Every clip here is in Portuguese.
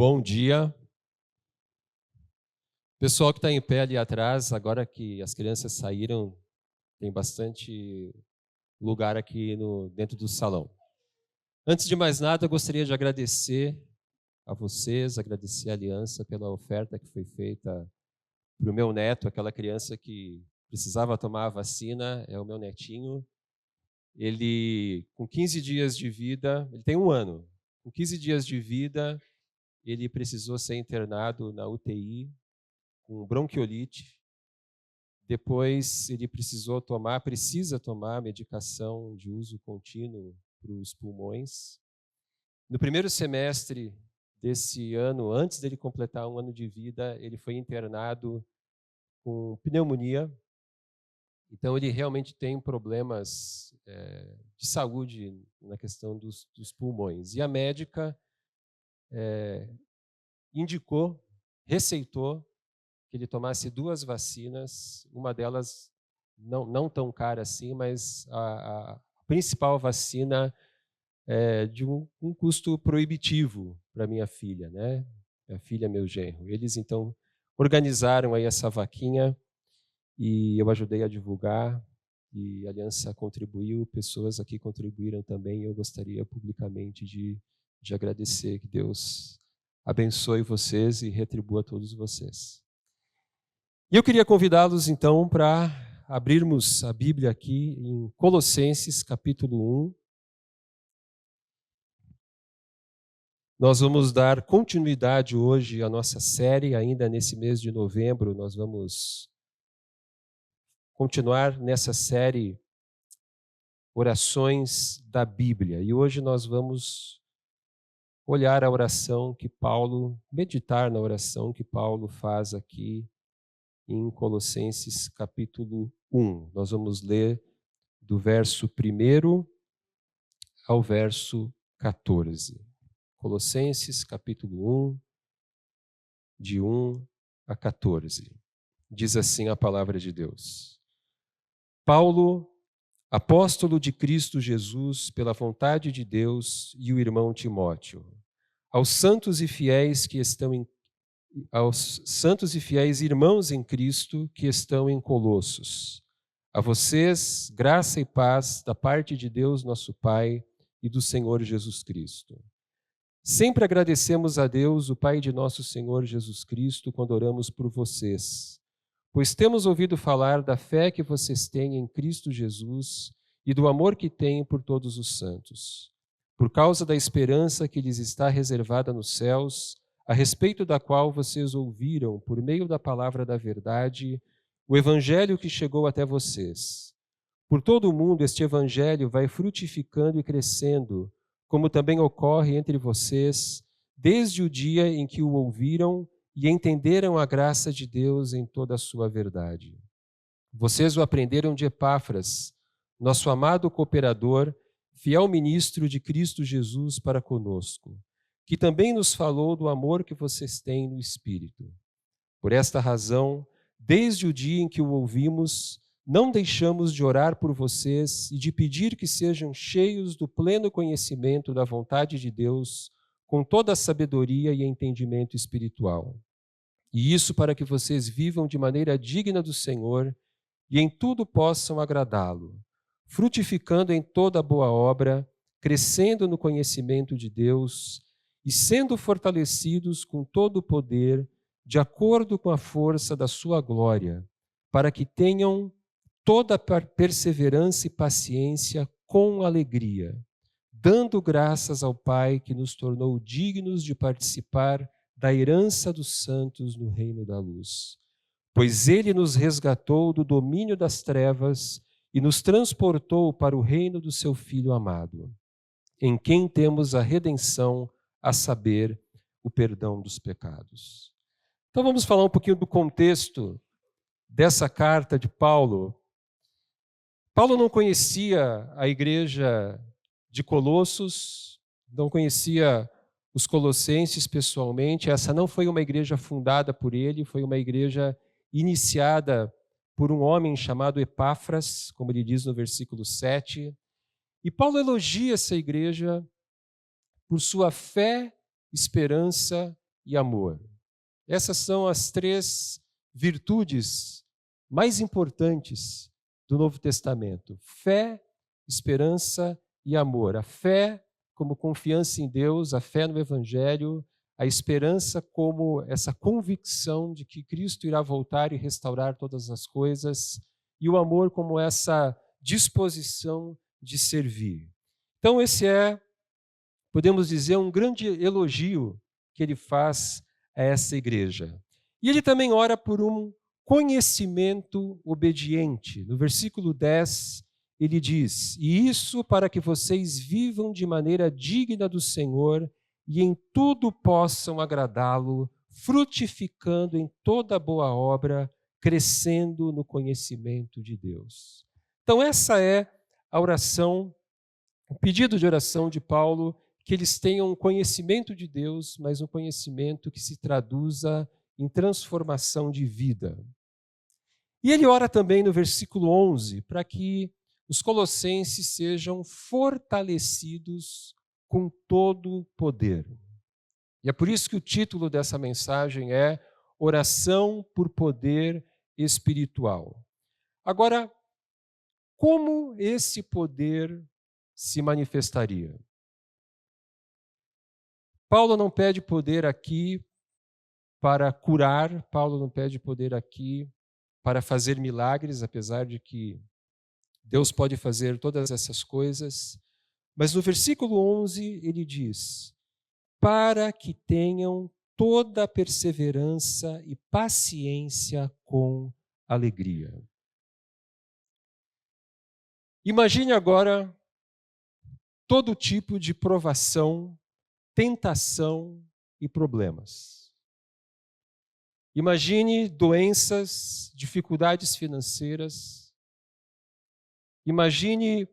Bom dia. Pessoal que está em pé ali atrás, agora que as crianças saíram, tem bastante lugar aqui dentro do salão. Antes de mais nada, eu gostaria de agradecer a vocês, agradecer a Aliança pela oferta que foi feita para o meu neto, aquela criança que precisava tomar a vacina, é o meu netinho. Ele, com 15 dias de vida, ele tem 1 ano, com 15 dias de vida, ele precisou ser internado na UTI, com bronquiolite. Depois ele precisa tomar medicação de uso contínuo para os pulmões. No primeiro semestre desse ano, antes dele completar 1 ano de vida, ele foi internado com pneumonia. Então ele realmente tem problemas de saúde na questão dos pulmões. E a médica receitou que ele tomasse 2 vacinas, uma delas não tão cara assim, mas a principal vacina é de um custo proibitivo para minha filha, né? Minha filha, meu genro. Eles então organizaram aí essa vaquinha e eu ajudei a divulgar e a Aliança contribuiu, pessoas aqui contribuíram também. Eu gostaria publicamente de agradecer, que Deus abençoe vocês e retribua a todos vocês. E eu queria convidá-los, então, para abrirmos a Bíblia aqui em Colossenses, capítulo 1. Nós vamos dar continuidade hoje à nossa série, ainda nesse mês de novembro, nós vamos continuar nessa série Orações da Bíblia. E hoje nós vamos olhar a oração que Paulo, meditar na oração que Paulo faz aqui em Colossenses capítulo 1. Nós vamos ler do verso 1 ao verso 14. Colossenses capítulo 1, de 1 a 14. Diz assim a palavra de Deus. Paulo, apóstolo de Cristo Jesus, pela vontade de Deus, e o irmão Timóteo, aos santos e fiéis irmãos em Cristo que estão em Colossos. A vocês, graça e paz da parte de Deus, nosso Pai, e do Senhor Jesus Cristo. Sempre agradecemos a Deus, o Pai de nosso Senhor Jesus Cristo, quando oramos por vocês, pois temos ouvido falar da fé que vocês têm em Cristo Jesus e do amor que têm por todos os santos. Por causa da esperança que lhes está reservada nos céus, a respeito da qual vocês ouviram, por meio da palavra da verdade, o evangelho que chegou até vocês. Por todo o mundo este evangelho vai frutificando e crescendo, como também ocorre entre vocês, desde o dia em que o ouviram e entenderam a graça de Deus em toda a sua verdade. Vocês o aprenderam de Epáfras, nosso amado cooperador, fiel ministro de Cristo Jesus para conosco, que também nos falou do amor que vocês têm no Espírito. Por esta razão, desde o dia em que o ouvimos, não deixamos de orar por vocês e de pedir que sejam cheios do pleno conhecimento da vontade de Deus, com toda a sabedoria e entendimento espiritual. E isso para que vocês vivam de maneira digna do Senhor e em tudo possam agradá-lo, frutificando em toda boa obra, crescendo no conhecimento de Deus e sendo fortalecidos com todo o poder, de acordo com a força da sua glória, para que tenham toda a perseverança e paciência com alegria, dando graças ao Pai que nos tornou dignos de participar da herança dos santos no reino da luz. Pois Ele nos resgatou do domínio das trevas e nos transportou para o reino do seu Filho amado, em quem temos a redenção, a saber, o perdão dos pecados. Então vamos falar um pouquinho do contexto dessa carta de Paulo. Paulo não conhecia a igreja de Colossos, não conhecia os colossenses pessoalmente. Essa não foi uma igreja fundada por ele, foi uma igreja iniciada por um homem chamado Epáfras, como ele diz no versículo 7. E Paulo elogia essa igreja por sua fé, esperança e amor. Essas são as 3 virtudes mais importantes do Novo Testamento: fé, esperança e amor. A fé como confiança em Deus, a fé no Evangelho, a esperança como essa convicção de que Cristo irá voltar e restaurar todas as coisas, e o amor como essa disposição de servir. Então esse é, podemos dizer, um grande elogio que ele faz a essa igreja. E ele também ora por um conhecimento obediente. No versículo 10, ele diz: "E isso para que vocês vivam de maneira digna do Senhor e em tudo possam agradá-lo, frutificando em toda boa obra, crescendo no conhecimento de Deus." Então essa é a oração, o pedido de oração de Paulo, que eles tenham um conhecimento de Deus, mas um conhecimento que se traduza em transformação de vida. E ele ora também no versículo 11, para que os colossenses sejam fortalecidos com todo o poder. E é por isso que o título dessa mensagem é Oração por Poder Espiritual. Agora, como esse poder se manifestaria? Paulo não pede poder aqui para curar, Paulo não pede poder aqui para fazer milagres, apesar de que Deus pode fazer todas essas coisas. Mas no versículo 11 ele diz: para que tenham toda a perseverança e paciência com alegria. Imagine agora todo tipo de provação, tentação e problemas. Imagine doenças, dificuldades financeiras. Imagine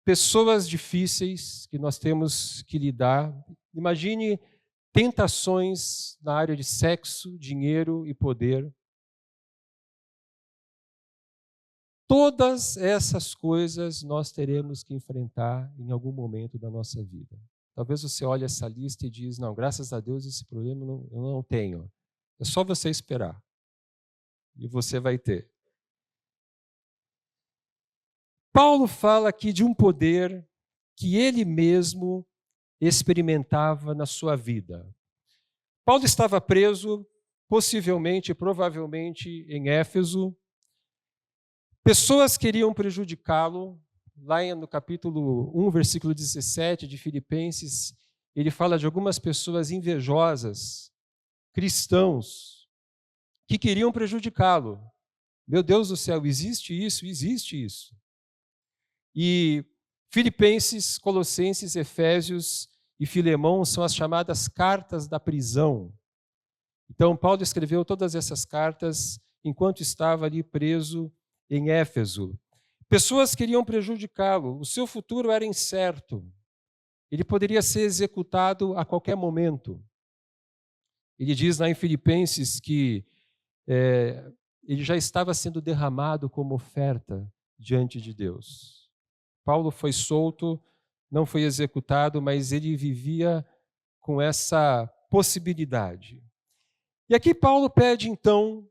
pessoas difíceis que nós temos que lidar. Imagine tentações na área de sexo, dinheiro e poder. Todas essas coisas nós teremos que enfrentar em algum momento da nossa vida. Talvez você olhe essa lista e diz: não, graças a Deus esse problema eu não tenho. É só você esperar. E você vai ter. Paulo fala aqui de um poder que ele mesmo experimentava na sua vida. Paulo estava preso, possivelmente, provavelmente, em Éfeso. Pessoas queriam prejudicá-lo. Lá no capítulo 1, versículo 17 de Filipenses, ele fala de algumas pessoas invejosas, cristãos, que queriam prejudicá-lo. Meu Deus do céu, existe isso? Existe isso. E Filipenses, Colossenses, Efésios e Filemão são as chamadas cartas da prisão. Então, Paulo escreveu todas essas cartas enquanto estava ali preso em Éfeso. Pessoas queriam prejudicá-lo, o seu futuro era incerto. Ele poderia ser executado a qualquer momento. Ele diz lá em Filipenses que ele já estava sendo derramado como oferta diante de Deus. Paulo foi solto, não foi executado, mas ele vivia com essa possibilidade. E aqui Paulo pede, então,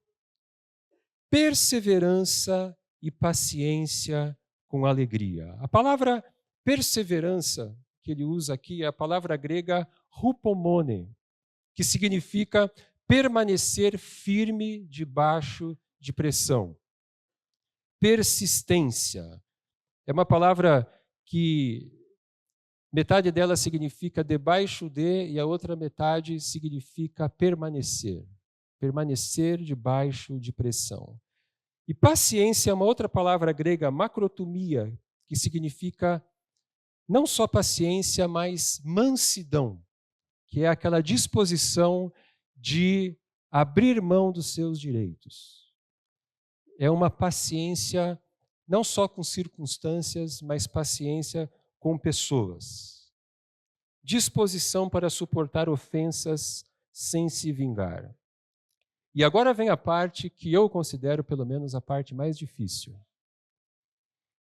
perseverança e paciência com alegria. A palavra perseverança que ele usa aqui é a palavra grega hupomone, que significa permanecer firme debaixo de pressão. Persistência. É uma palavra que metade dela significa debaixo de e a outra metade significa permanecer. Permanecer debaixo de pressão. E paciência é uma outra palavra grega, macrotomia, que significa não só paciência, mas mansidão, que é aquela disposição de abrir mão dos seus direitos. É uma paciência não só com circunstâncias, mas paciência com pessoas. Disposição para suportar ofensas sem se vingar. E agora vem a parte que eu considero, pelo menos, a parte mais difícil.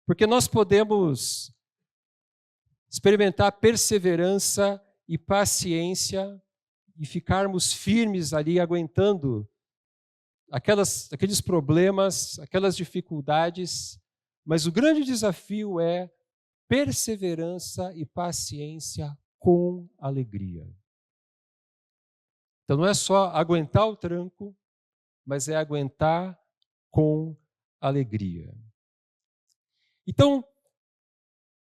Porque nós podemos experimentar perseverança e paciência e ficarmos firmes ali, aguentando aqueles problemas, aquelas dificuldades, mas o grande desafio é perseverança e paciência com alegria. Então não é só aguentar o tranco, mas é aguentar com alegria. Então,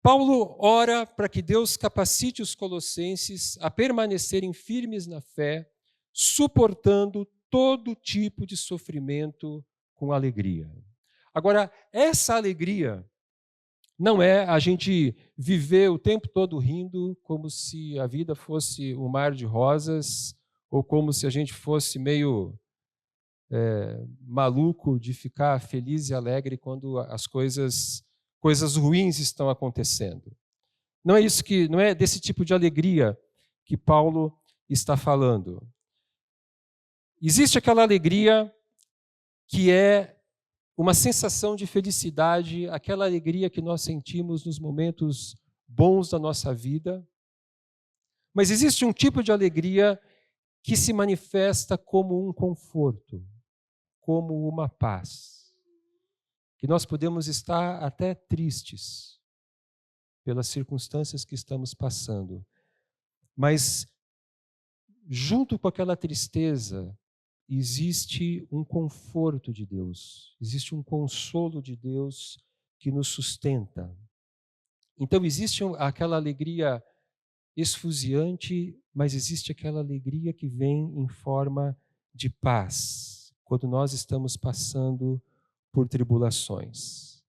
Paulo ora para que Deus capacite os colossenses a permanecerem firmes na fé, suportando todo tipo de sofrimento com alegria. Agora, essa alegria não é a gente viver o tempo todo rindo como se a vida fosse um mar de rosas ou como se a gente fosse meio maluco de ficar feliz e alegre quando as coisas ruins estão acontecendo. Não é desse tipo de alegria que Paulo está falando. Existe aquela alegria que é uma sensação de felicidade, aquela alegria que nós sentimos nos momentos bons da nossa vida. Mas existe um tipo de alegria que se manifesta como um conforto, como uma paz. Que nós podemos estar até tristes pelas circunstâncias que estamos passando, mas junto com aquela tristeza existe um conforto de Deus, existe um consolo de Deus que nos sustenta. Então existe aquela alegria esfuziante, mas existe aquela alegria que vem em forma de paz, quando nós estamos passando por tribulações.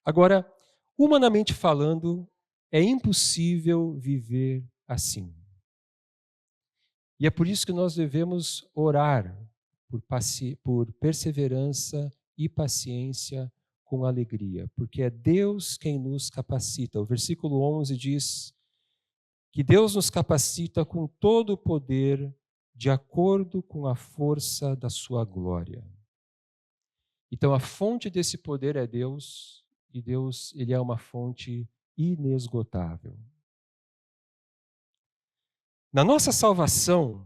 Agora, humanamente falando, é impossível viver assim. E é por isso que nós devemos orar por perseverança e paciência com alegria, porque é Deus quem nos capacita. O versículo 11 diz que Deus nos capacita com todo o poder de acordo com a força da sua glória. Então a fonte desse poder é Deus, e Deus, ele é uma fonte inesgotável. Na nossa salvação,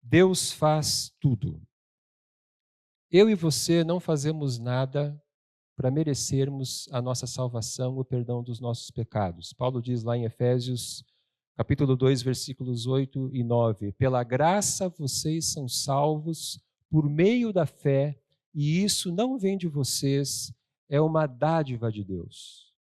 Deus faz tudo. Eu e você não fazemos nada para merecermos a nossa salvação, o perdão dos nossos pecados. Paulo diz lá em Efésios, capítulo 2, versículos 8 e 9: pela graça vocês são salvos por meio da fé, e isso não vem de vocês, é uma dádiva de Deus.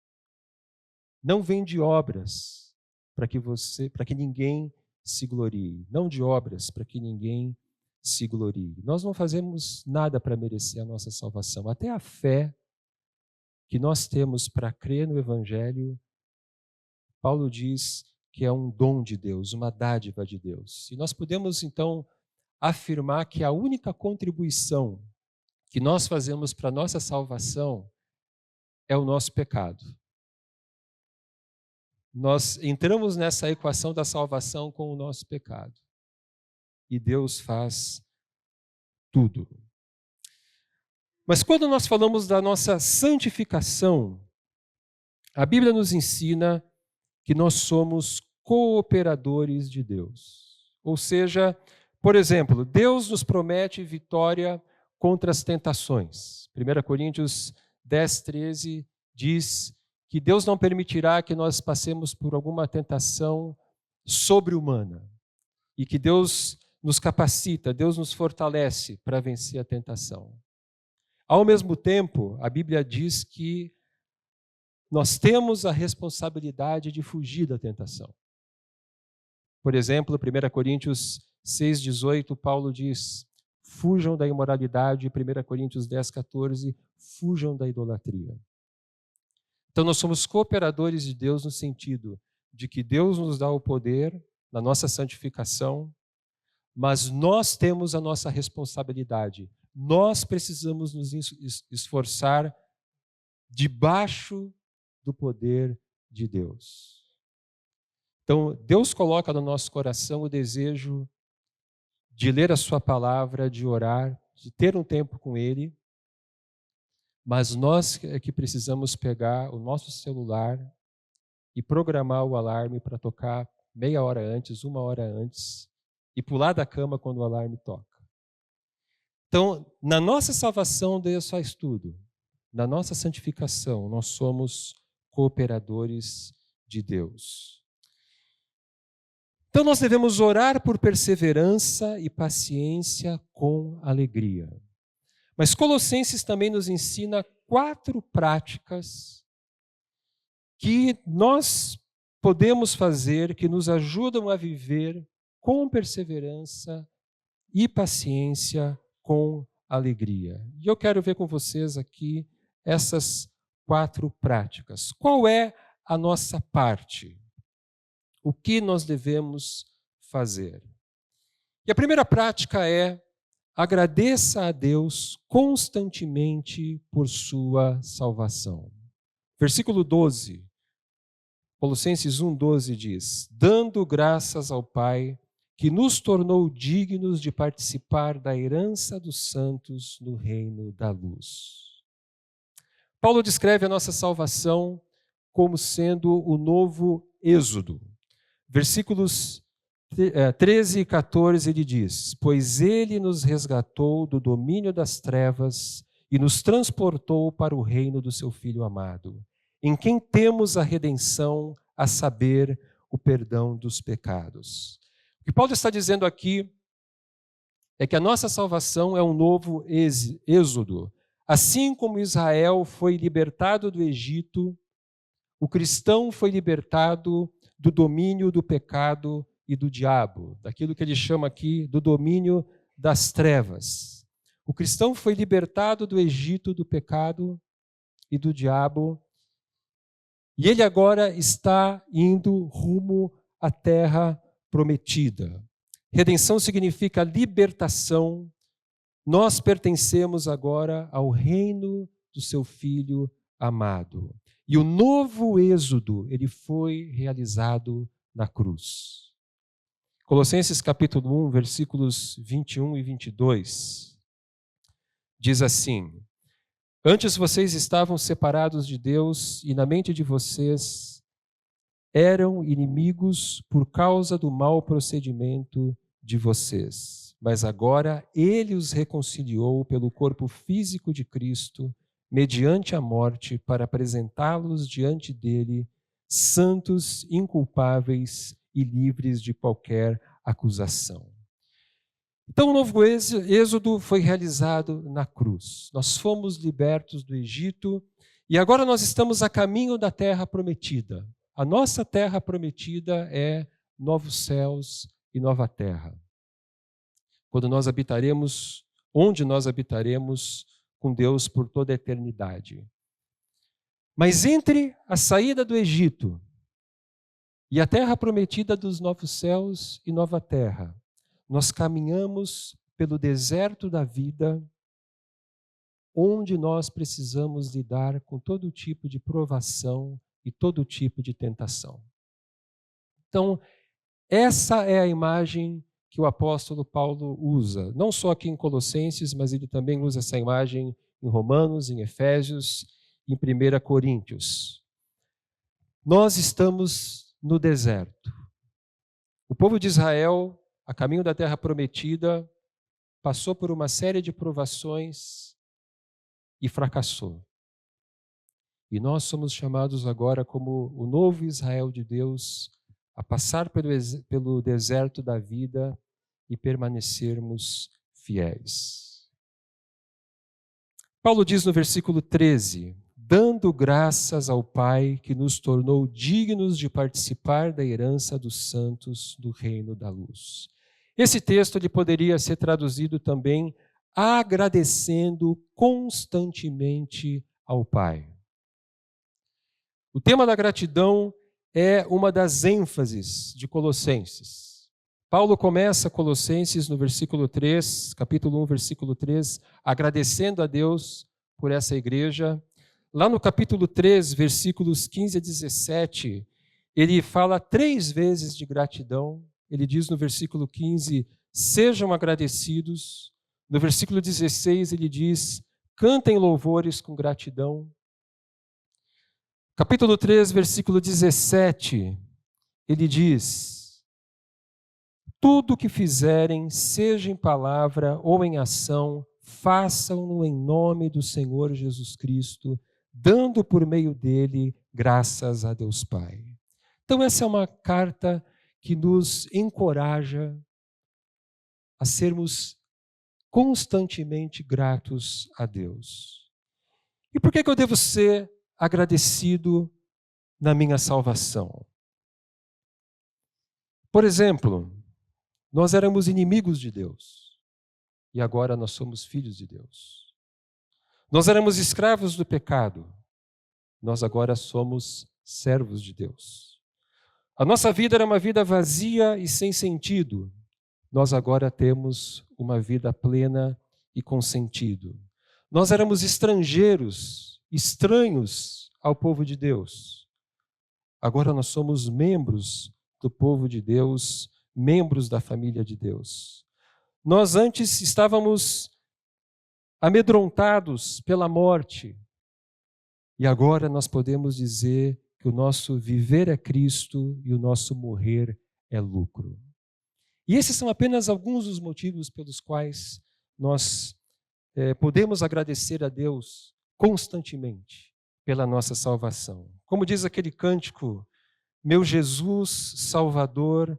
Não vem de obras para que ninguém se glorie, não de obras para que ninguém se glorie. Nós não fazemos nada para merecer a nossa salvação. Até a fé que nós temos para crer no Evangelho, Paulo diz que é um dom de Deus, uma dádiva de Deus. E nós podemos, então, afirmar que a única contribuição que nós fazemos para a nossa salvação é o nosso pecado. Nós entramos nessa equação da salvação com o nosso pecado. E Deus faz tudo. Mas quando nós falamos da nossa santificação, a Bíblia nos ensina que nós somos cooperadores de Deus. Ou seja, por exemplo, Deus nos promete vitória contra as tentações. 1 Coríntios 10, 13 diz que Deus não permitirá que nós passemos por alguma tentação sobre-humana e que Deus nos capacita, Deus nos fortalece para vencer a tentação. Ao mesmo tempo, a Bíblia diz que nós temos a responsabilidade de fugir da tentação. Por exemplo, 1 Coríntios 6,18, Paulo diz: fujam da imoralidade, 1 Coríntios 10,14, fujam da idolatria. Então nós somos cooperadores de Deus no sentido de que Deus nos dá o poder na nossa santificação, mas nós temos a nossa responsabilidade. Nós precisamos nos esforçar debaixo do poder de Deus. Então, Deus coloca no nosso coração o desejo de ler a sua palavra, de orar, de ter um tempo com Ele, mas nós é que precisamos pegar o nosso celular e programar o alarme para tocar meia hora antes, uma hora antes, e pular da cama quando o alarme toca. Então, na nossa salvação, Deus faz tudo. Na nossa santificação, nós somos cooperadores de Deus. Então, nós devemos orar por perseverança e paciência com alegria. Mas Colossenses também nos ensina 4 práticas que nós podemos fazer, que nos ajudam a viver com perseverança e paciência com alegria. E eu quero ver com vocês aqui essas 4 práticas. Qual é a nossa parte? O que nós devemos fazer? E a primeira prática é: agradeça a Deus constantemente por sua salvação. Versículo 12, Colossenses 1,12 diz: dando graças ao Pai, que nos tornou dignos de participar da herança dos santos no reino da luz. Paulo descreve a nossa salvação como sendo o novo êxodo. Versículos 13 e 14 ele diz: pois ele nos resgatou do domínio das trevas e nos transportou para o reino do seu Filho amado, em quem temos a redenção, a saber, o perdão dos pecados. O que Paulo está dizendo aqui é que a nossa salvação é um novo êxodo. Assim como Israel foi libertado do Egito, o cristão foi libertado do domínio do pecado e do diabo, daquilo que ele chama aqui do domínio das trevas. O cristão foi libertado do Egito, do pecado e do diabo, e ele agora está indo rumo à terra prometida. Redenção significa libertação. Nós pertencemos agora ao reino do seu Filho amado. E o novo êxodo, ele foi realizado na cruz. Colossenses capítulo 1, versículos 21 e 22, diz assim: antes vocês estavam separados de Deus e na mente de vocês eram inimigos por causa do mau procedimento de vocês. Mas agora ele os reconciliou pelo corpo físico de Cristo, mediante a morte, para apresentá-los diante dele, santos, inculpáveis e livres de qualquer acusação. Então, o novo êxodo foi realizado na cruz. Nós fomos libertos do Egito e agora nós estamos a caminho da terra prometida. A nossa terra prometida é novos céus e nova terra. Quando nós habitaremos, onde nós habitaremos com Deus por toda a eternidade. Mas entre a saída do Egito e a terra prometida dos novos céus e nova terra, nós caminhamos pelo deserto da vida, onde nós precisamos lidar com todo tipo de provação e todo tipo de tentação. Então, essa é a imagem que o apóstolo Paulo usa, não só aqui em Colossenses, mas ele também usa essa imagem em Romanos, em Efésios, em 1 Coríntios. Nós estamos no deserto. O povo de Israel, a caminho da terra prometida, passou por uma série de provações e fracassou. E nós somos chamados agora como o novo Israel de Deus a passar pelo deserto da vida e permanecermos fiéis. Paulo diz no versículo 13, dando graças ao Pai que nos tornou dignos de participar da herança dos santos do reino da luz. Esse texto ele poderia ser traduzido também agradecendo constantemente ao Pai. O tema da gratidão é uma das ênfases de Colossenses. Paulo começa Colossenses no versículo 3, capítulo 1, versículo 3, agradecendo a Deus por essa igreja. Lá no capítulo 3, versículos 15 a 17, ele fala 3 vezes de gratidão. Ele diz no versículo 15, sejam agradecidos. No versículo 16, ele diz, cantem louvores com gratidão. Capítulo 3, versículo 17, ele diz, tudo o que fizerem, seja em palavra ou em ação, façam-no em nome do Senhor Jesus Cristo, dando por meio dele graças a Deus Pai. Então, essa é uma carta que nos encoraja a sermos constantemente gratos a Deus. E por que eu devo ser agradecido na minha salvação? Por exemplo, nós éramos inimigos de Deus e agora nós somos filhos de Deus. Nós éramos escravos do pecado, nós agora somos servos de Deus. A nossa vida era uma vida vazia e sem sentido, nós agora temos uma vida plena e com sentido. Nós éramos estrangeiros, estranhos ao povo de Deus. Agora nós somos membros do povo de Deus, membros da família de Deus. Nós antes estávamos amedrontados pela morte e agora nós podemos dizer que o nosso viver é Cristo e o nosso morrer é lucro. E esses são apenas alguns dos motivos pelos quais nós podemos agradecer a Deus constantemente pela nossa salvação. Como diz aquele cântico, meu Jesus Salvador,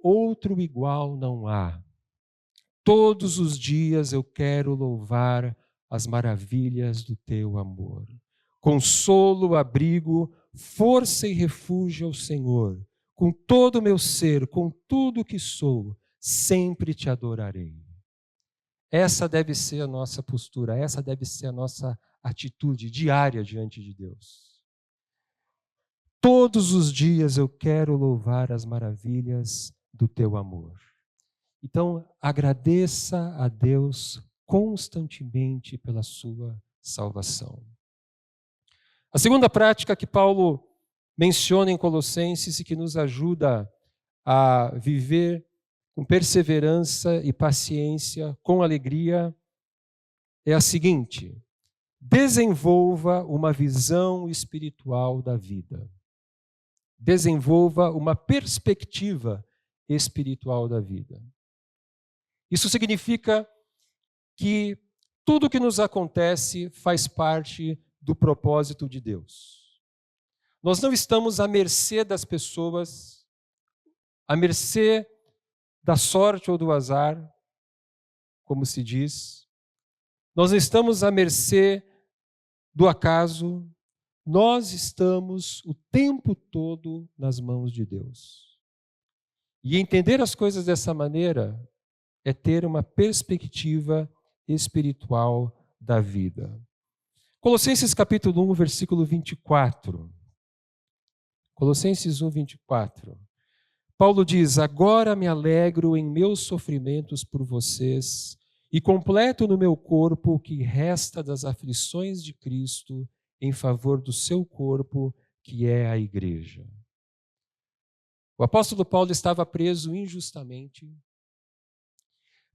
outro igual não há. Todos os dias eu quero louvar as maravilhas do teu amor. Consolo, abrigo, força e refúgio ao Senhor. Com todo o meu ser, com tudo o que sou, sempre te adorarei. Essa deve ser a nossa postura, essa deve ser a nossa atitude diária diante de Deus. Todos os dias eu quero louvar as maravilhas do teu amor. Então, agradeça a Deus constantemente pela sua salvação. A segunda prática que Paulo menciona em Colossenses e que nos ajuda a viver com perseverança e paciência, com alegria, é a seguinte: desenvolva uma visão espiritual da vida. Desenvolva uma perspectiva espiritual da vida. Isso significa que tudo que nos acontece faz parte do propósito de Deus. Nós não estamos à mercê das pessoas, à mercê da sorte ou do azar, como se diz. Nós não estamos à mercê do acaso, nós estamos o tempo todo nas mãos de Deus. E entender as coisas dessa maneira é ter uma perspectiva espiritual da vida. Colossenses capítulo 1, versículo 24. Colossenses 1, 24. Paulo diz: agora me alegro em meus sofrimentos por vocês e completo no meu corpo o que resta das aflições de Cristo em favor do seu corpo, que é a igreja. O apóstolo Paulo estava preso injustamente,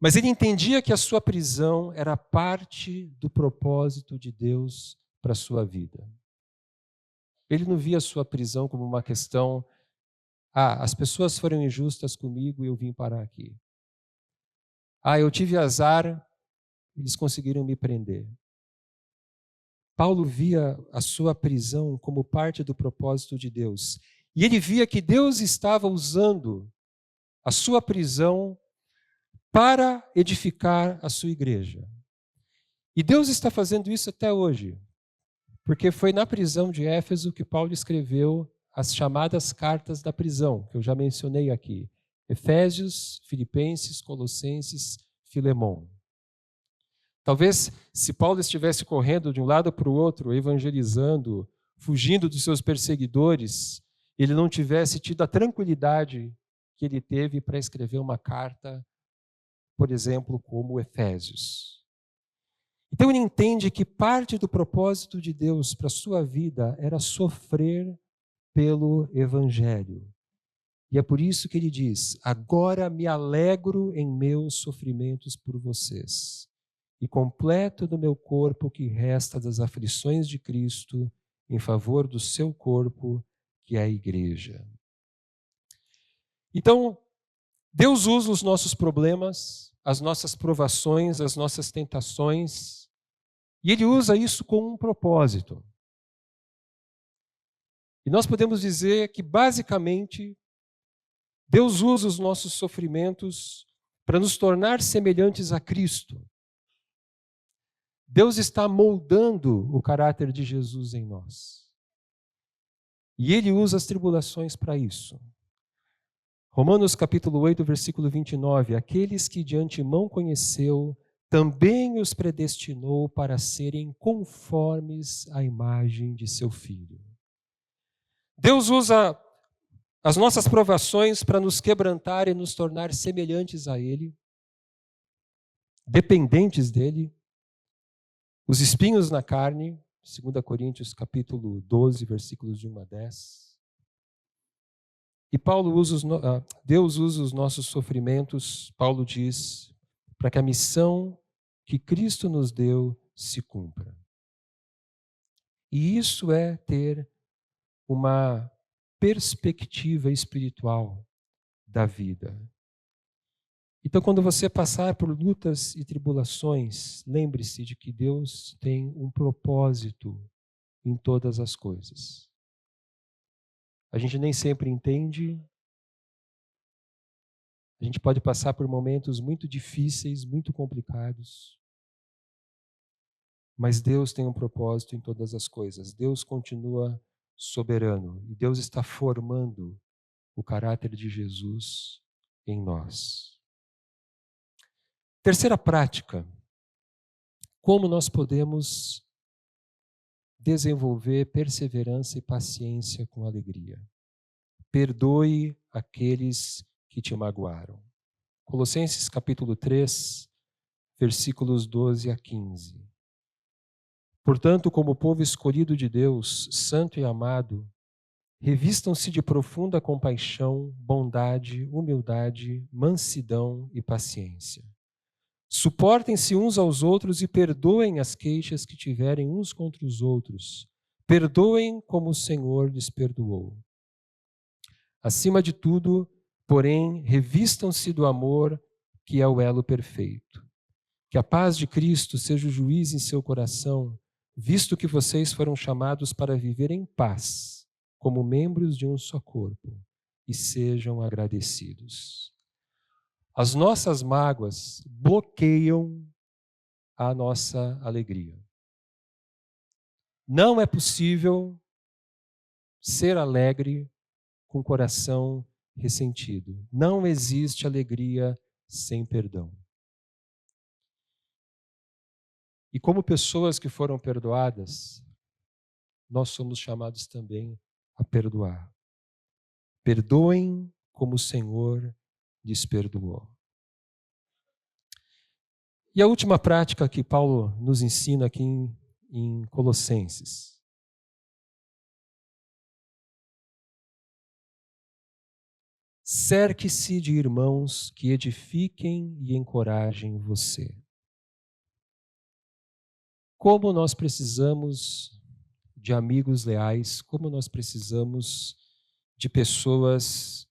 mas ele entendia que a sua prisão era parte do propósito de Deus para a sua vida. Ele não via a sua prisão como uma questão, as pessoas foram injustas comigo e eu vim parar aqui. Eu tive azar, eles conseguiram me prender. Paulo via a sua prisão como parte do propósito de Deus. E ele via que Deus estava usando a sua prisão para edificar a sua igreja. E Deus está fazendo isso até hoje, porque foi na prisão de Éfeso que Paulo escreveu as chamadas cartas da prisão, que eu já mencionei aqui: Efésios, Filipenses, Colossenses, Filemão. Talvez, se Paulo estivesse correndo de um lado para o outro, evangelizando, fugindo dos seus perseguidores, ele não tivesse tido a tranquilidade que ele teve para escrever uma carta, por exemplo, como Efésios. Então ele entende que parte do propósito de Deus para a sua vida era sofrer pelo Evangelho. E é por isso que ele diz: agora me alegro em meus sofrimentos por vocês, e completo no meu corpo o que resta das aflições de Cristo em favor do seu corpo, que é a igreja. Então, Deus usa os nossos problemas, as nossas provações, as nossas tentações, e Ele usa isso com um propósito. E nós podemos dizer que, basicamente, Deus usa os nossos sofrimentos para nos tornar semelhantes a Cristo. Deus está moldando o caráter de Jesus em nós. E Ele usa as tribulações para isso. Romanos capítulo 8, versículo 29. Aqueles que de antemão conheceu, também os predestinou para serem conformes à imagem de seu Filho. Deus usa as nossas provações para nos quebrantar e nos tornar semelhantes a Ele, dependentes dEle. Os espinhos na carne, 2 Coríntios capítulo 12, versículos de 1 a 10. E Deus usa os nossos sofrimentos, Paulo diz, para que a missão que Cristo nos deu se cumpra. E isso é ter uma perspectiva espiritual da vida. Então, quando você passar por lutas e tribulações, lembre-se de que Deus tem um propósito em todas as coisas. A gente nem sempre entende. A gente pode passar por momentos muito difíceis, muito complicados. Mas Deus tem um propósito em todas as coisas. Deus continua soberano. E Deus está formando o caráter de Jesus em nós. Terceira prática. Como nós podemos desenvolver perseverança e paciência com alegria? Perdoe aqueles que te magoaram. Colossenses capítulo 3, versículos 12 a 15. Portanto, como povo escolhido de Deus, santo e amado, revistam-se de profunda compaixão, bondade, humildade, mansidão e paciência. Suportem-se uns aos outros e perdoem as queixas que tiverem uns contra os outros. Perdoem como o Senhor lhes perdoou. Acima de tudo, porém, revistam-se do amor, que é o elo perfeito. Que a paz de Cristo seja o juiz em seu coração, visto que vocês foram chamados para viver em paz, como membros de um só corpo, e sejam agradecidos. As nossas mágoas bloqueiam a nossa alegria. Não é possível ser alegre com o coração ressentido. Não existe alegria sem perdão. E como pessoas que foram perdoadas, nós somos chamados também a perdoar. Perdoem como o Senhor lhes perdoou. E a última prática que Paulo nos ensina aqui em Colossenses. Cerque-se de irmãos que edifiquem e encorajem você. Como nós precisamos de amigos leais, como nós precisamos de pessoas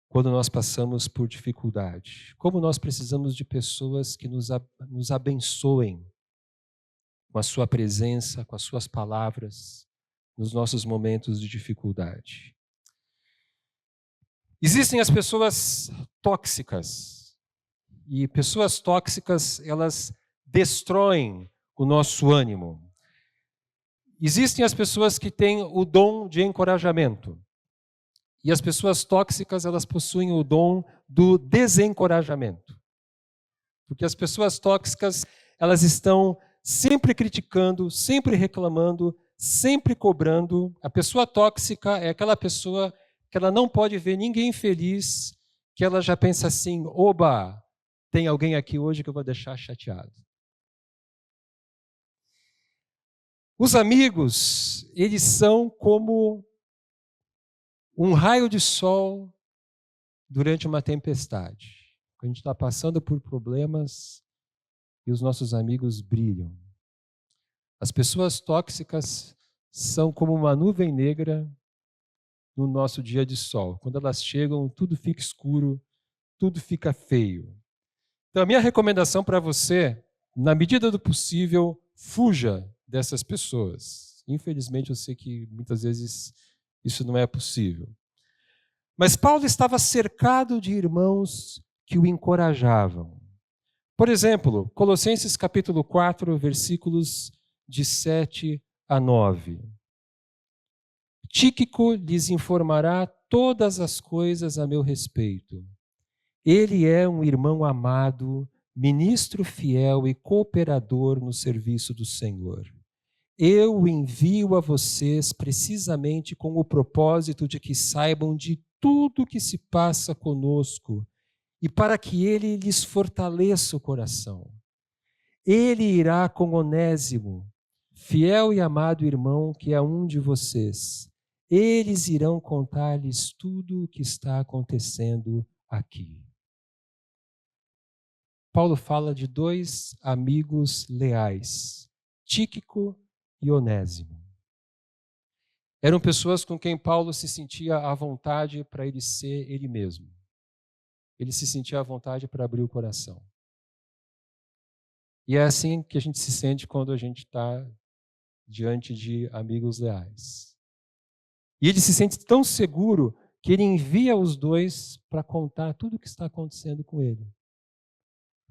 quando nós passamos por dificuldade. Como nós precisamos de pessoas que nos abençoem com a sua presença, com as suas palavras, nos nossos momentos de dificuldade. Existem as pessoas tóxicas. E pessoas tóxicas, elas destroem o nosso ânimo. Existem as pessoas que têm o dom de encorajamento. E as pessoas tóxicas, elas possuem o dom do desencorajamento. Porque as pessoas tóxicas, elas estão sempre criticando, sempre reclamando, sempre cobrando. A pessoa tóxica é aquela pessoa que ela não pode ver ninguém feliz, que ela já pensa assim, oba, tem alguém aqui hoje que eu vou deixar chateado. Os amigos, eles são como um raio de sol durante uma tempestade. A gente está passando por problemas e os nossos amigos brilham. As pessoas tóxicas são como uma nuvem negra no nosso dia de sol. Quando elas chegam, tudo fica escuro, tudo fica feio. Então, a minha recomendação para você, na medida do possível, fuja dessas pessoas. Infelizmente, eu sei que muitas vezes isso não é possível. Mas Paulo estava cercado de irmãos que o encorajavam. Por exemplo, Colossenses capítulo 4, versículos de 7 a 9. Tíquico lhes informará todas as coisas a meu respeito. Ele é um irmão amado, ministro fiel e cooperador no serviço do Senhor. Eu o envio a vocês precisamente com o propósito de que saibam de tudo o que se passa conosco e para que ele lhes fortaleça o coração. Ele irá com Onésimo, fiel e amado irmão que é um de vocês. Eles irão contar-lhes tudo o que está acontecendo aqui. Paulo fala de dois amigos leais, Tíquico e Onésimo. Eram pessoas com quem Paulo se sentia à vontade para ele ser ele mesmo. Ele se sentia à vontade para abrir o coração. E é assim que a gente se sente quando a gente está diante de amigos leais. E ele se sente tão seguro que ele envia os dois para contar tudo o que está acontecendo com ele.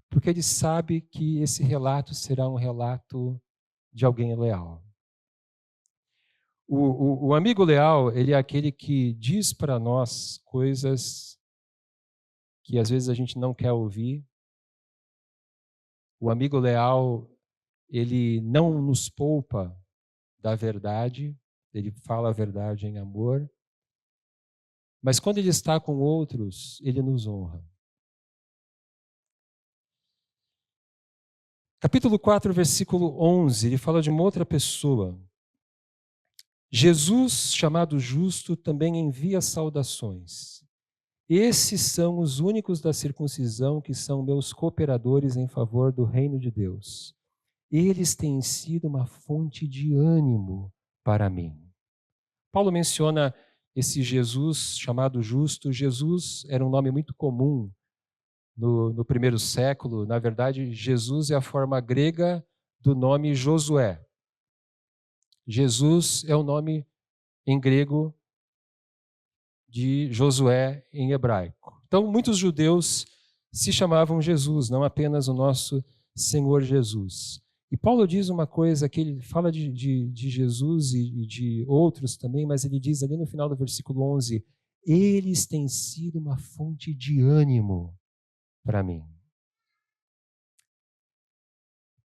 Porque ele sabe que esse relato será um relato de alguém leal. O amigo leal, ele é aquele que diz para nós coisas que às vezes a gente não quer ouvir. O amigo leal, ele não nos poupa da verdade, ele fala a verdade em amor, mas quando ele está com outros, ele nos honra. Capítulo 4, versículo 11, ele fala de uma outra pessoa. Jesus, chamado justo, também envia saudações. Esses são os únicos da circuncisão que são meus cooperadores em favor do reino de Deus. Eles têm sido uma fonte de ânimo para mim. Paulo menciona esse Jesus chamado justo. Jesus era um nome muito comum no primeiro século. Na verdade, Jesus é a forma grega do nome Josué. Jesus é o nome em grego de Josué em hebraico. Então, muitos judeus se chamavam Jesus, não apenas o nosso Senhor Jesus. E Paulo diz uma coisa que ele fala de Jesus e de outros também, mas ele diz ali no final do versículo 11, eles têm sido uma fonte de ânimo para mim.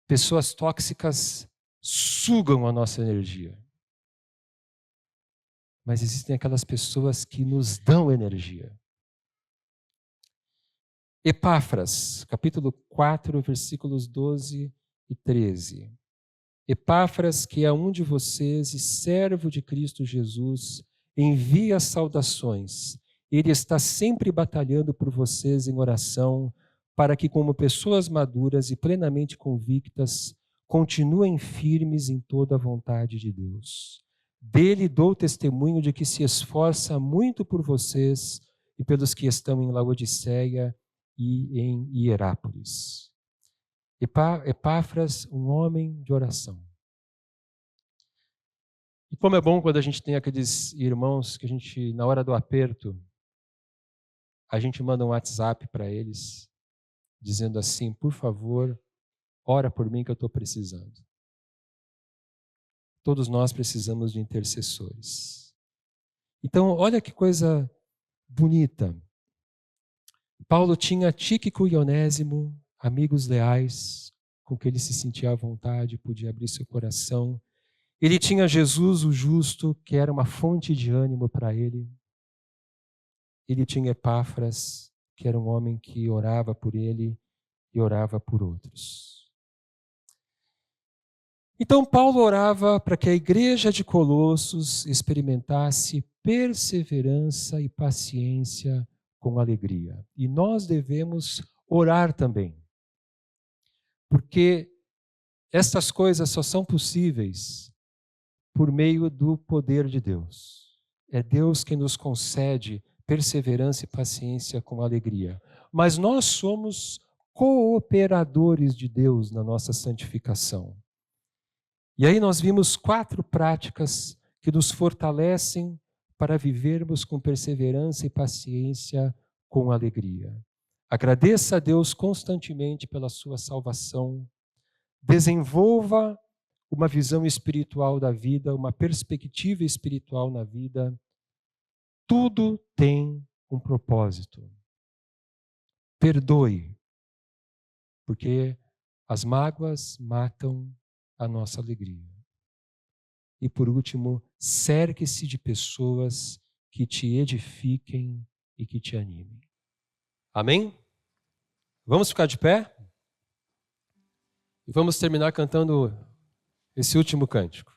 Pessoas tóxicas sugam a nossa energia. Mas existem aquelas pessoas que nos dão energia. Epáfras, capítulo 4, versículos 12 e 13. Epáfras, que é um de vocês e servo de Cristo Jesus, envia saudações. Ele está sempre batalhando por vocês em oração, para que, como pessoas maduras e plenamente convictas, continuem firmes em toda a vontade de Deus. Dele dou testemunho de que se esforça muito por vocês e pelos que estão em Laodiceia e em Hierápolis. Epáfras, um homem de oração. E como é bom quando a gente tem aqueles irmãos que a gente, na hora do aperto, a gente manda um WhatsApp para eles, dizendo assim, por favor, ora por mim que eu estou precisando. Todos nós precisamos de intercessores. Então, olha que coisa bonita. Paulo tinha Tíquico e Onésimo, amigos leais, com que ele se sentia à vontade, podia abrir seu coração. Ele tinha Jesus, o justo, que era uma fonte de ânimo para ele. Ele tinha Epáfras, que era um homem que orava por ele e orava por outros. Então Paulo orava para que a igreja de Colossos experimentasse perseverança e paciência com alegria. E nós devemos orar também. Porque estas coisas só são possíveis por meio do poder de Deus. é Deus quem nos concede perseverança e paciência com alegria. Mas nós somos cooperadores de Deus na nossa santificação. E aí nós vimos 4 práticas que nos fortalecem para vivermos com perseverança e paciência com alegria. Agradeça a Deus constantemente pela sua salvação. Desenvolva uma visão espiritual da vida, uma perspectiva espiritual na vida. Tudo tem um propósito. Perdoe, porque as mágoas matam a nossa alegria. E por último, cerque-se de pessoas que te edifiquem e que te animem. Amém? Vamos ficar de pé? E vamos terminar cantando esse último cântico.